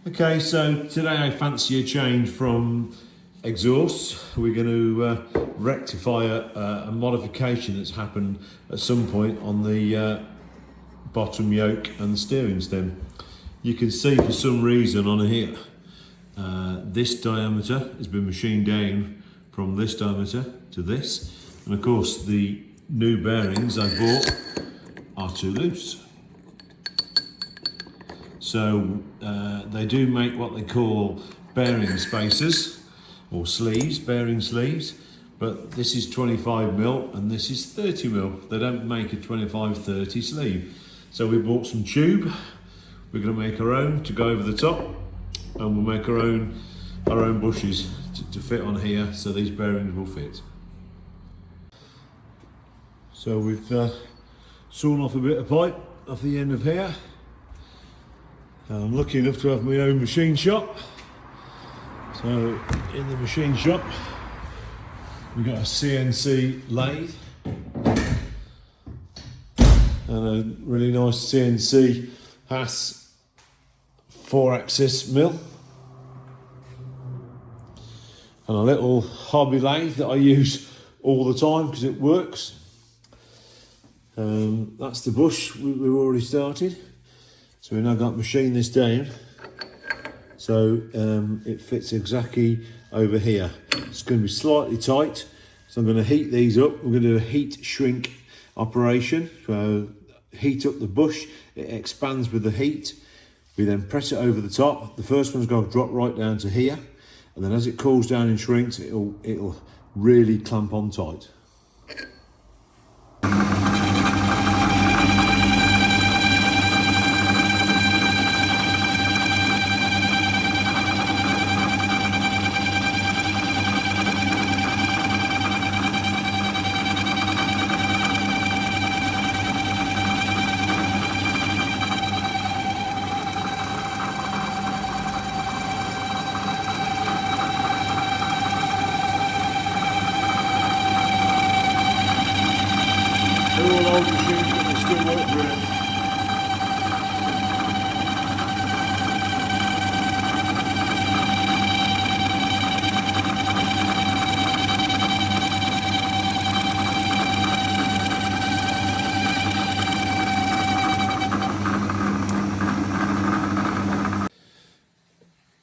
Okay, so today I fancy a change from exhaust. We're going to rectify a modification that's happened at some point on the bottom yoke and the steering stem. You can see for some reason on here, this diameter has been machined down from this diameter to this. And of course the new bearings I bought are too loose. So they do make what they call bearing spacers or sleeves, bearing sleeves, but this is 25mm and this is 30mm. They don't make a 25-30 sleeve. So we bought some tube. We're going to make our own to go over the top, and we'll make our own bushes to fit on here, so these bearings will fit. So we've sawn off a bit of pipe off the end of here. I'm lucky enough to have my own machine shop. So in the machine shop we've got a CNC lathe and a really nice CNC Haas 4-axis mill and a little hobby lathe that I use all the time because it works. That's the bush we've already started. So we've now got to machine this down so it fits exactly over here. It's going to be slightly tight, so I'm going to heat these up. We're going to do a heat shrink operation. So heat up the bush, it expands with the heat. We then press it over the top. The first one's going to drop right down to here, and then as it cools down and shrinks, it'll really clamp on tight. They're all old machines, but they still work brilliant.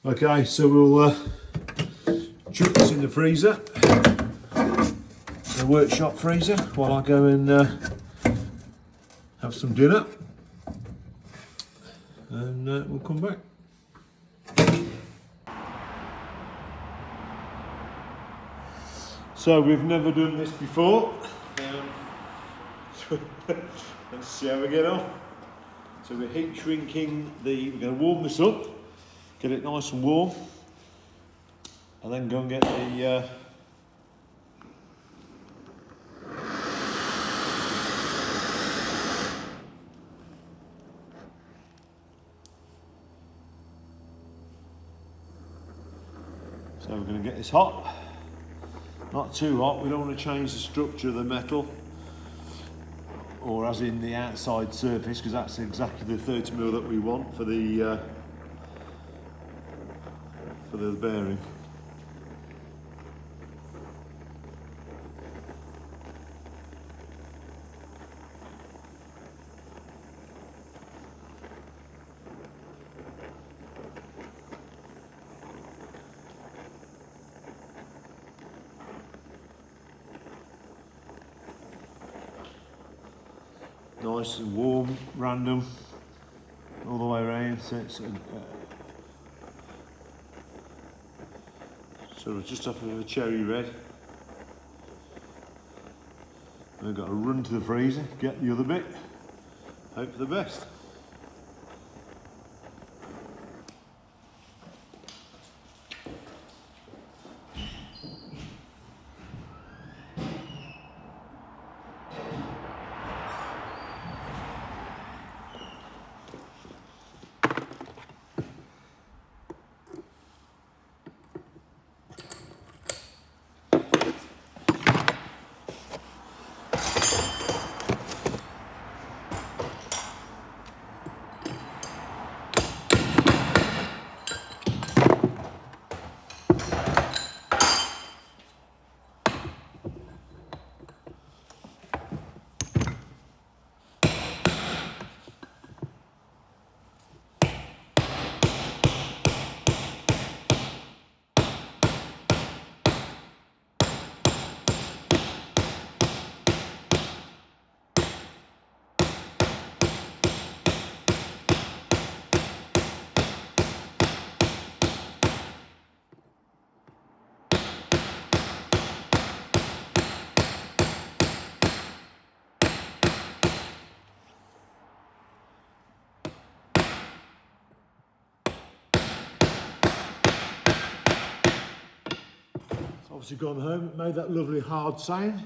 Okay, so we'll chuck this in the freezer, the workshop freezer, while I go and have some dinner, and we'll come back. So we've never done this before. Let's see how we get on. So we're heat shrinking we're going to warm this up, get it nice and warm, and then go and get the so we're going to get this hot, not too hot. We don't want to change the structure of the metal, or as in the outside surface, because that's exactly the 30mm that we want for the bearing. Nice and warm, random, all the way around. So it's sort of just off of a cherry red. We've got to run to the freezer, get the other bit, hope for the best. obviously gone home, it made that lovely hard sound.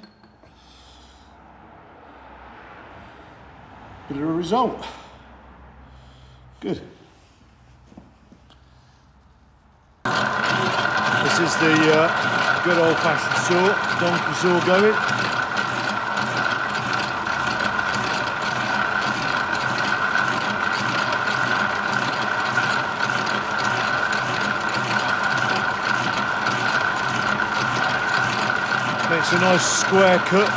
Bit of a result. Good. This is the good old-fashioned saw, donkey saw going. Makes a nice square cut.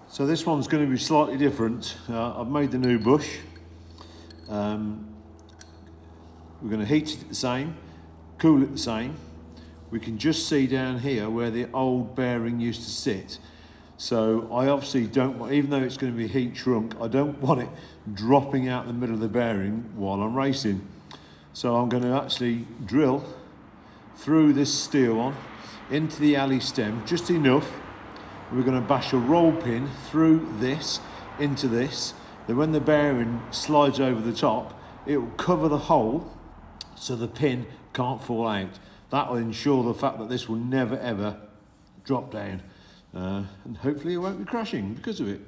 So this one's going to be slightly different. I've made the new bush. We're going to heat it the same, cool it the same. We can just see down here where the old bearing used to sit. So I obviously don't want, even though it's going to be heat shrunk, I don't want it dropping out the middle of the bearing while I'm racing. So I'm going to actually drill through this steel one into the alley stem, just enough. We're going to bash a roll pin through this into this. Then when the bearing slides over the top, it will cover the hole so the pin can't fall out. That will ensure the fact that this will never ever drop down. And hopefully it won't be crashing because of it.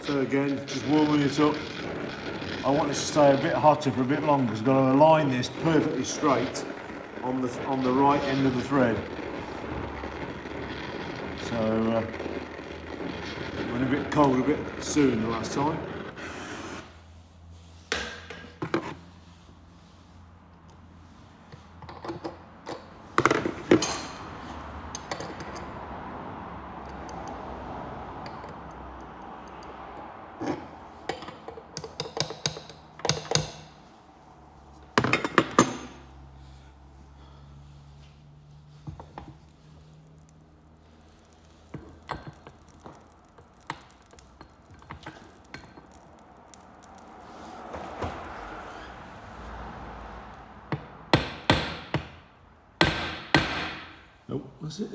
So again, just warming it up. I want this to stay a bit hotter for a bit longer because I've got to align this perfectly straight on the right end of the thread. So went a bit cold a bit soon the last time. Nope, that's it.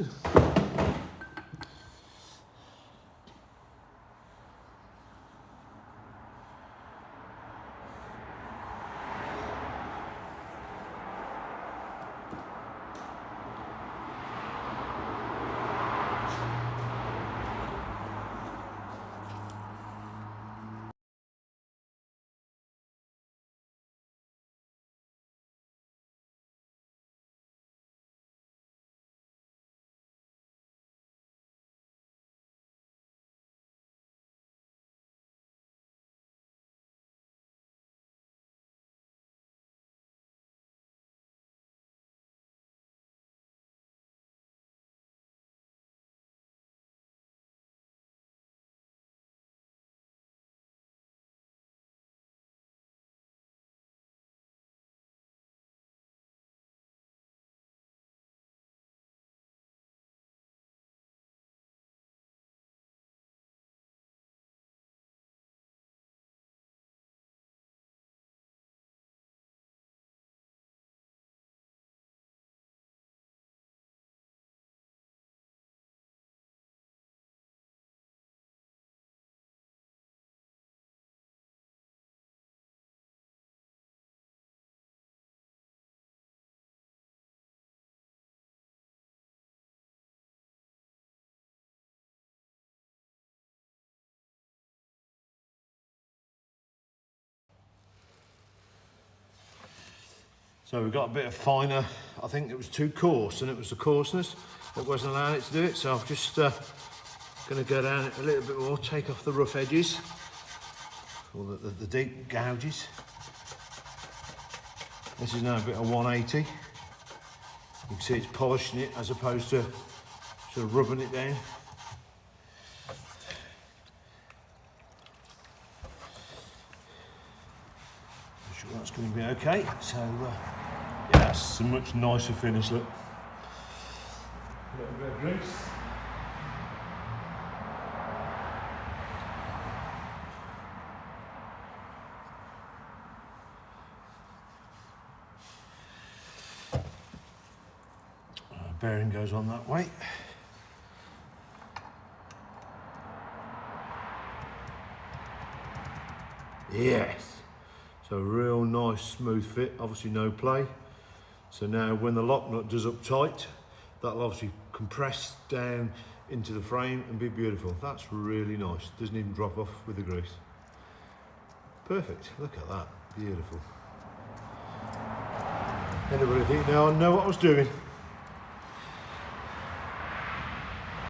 So we've got a bit of finer, I think it was too coarse, and it was the coarseness that wasn't allowing it to do it. So I'm just going to go down it a little bit more, take off the rough edges, or the deep gouges. This is now a bit of 180. You can see it's polishing it as opposed to sort of rubbing it down. I'm sure that's going to be okay. So yeah, it's a much nicer finish look. A little bit of grease. Bearing goes on that way. Yes, so real nice smooth fit, obviously no play. So now when the lock nut does up tight, that'll obviously compress down into the frame and be beautiful. That's really nice, doesn't even drop off with the grease. Perfect, look at that, beautiful. Anybody think now I know what I was doing?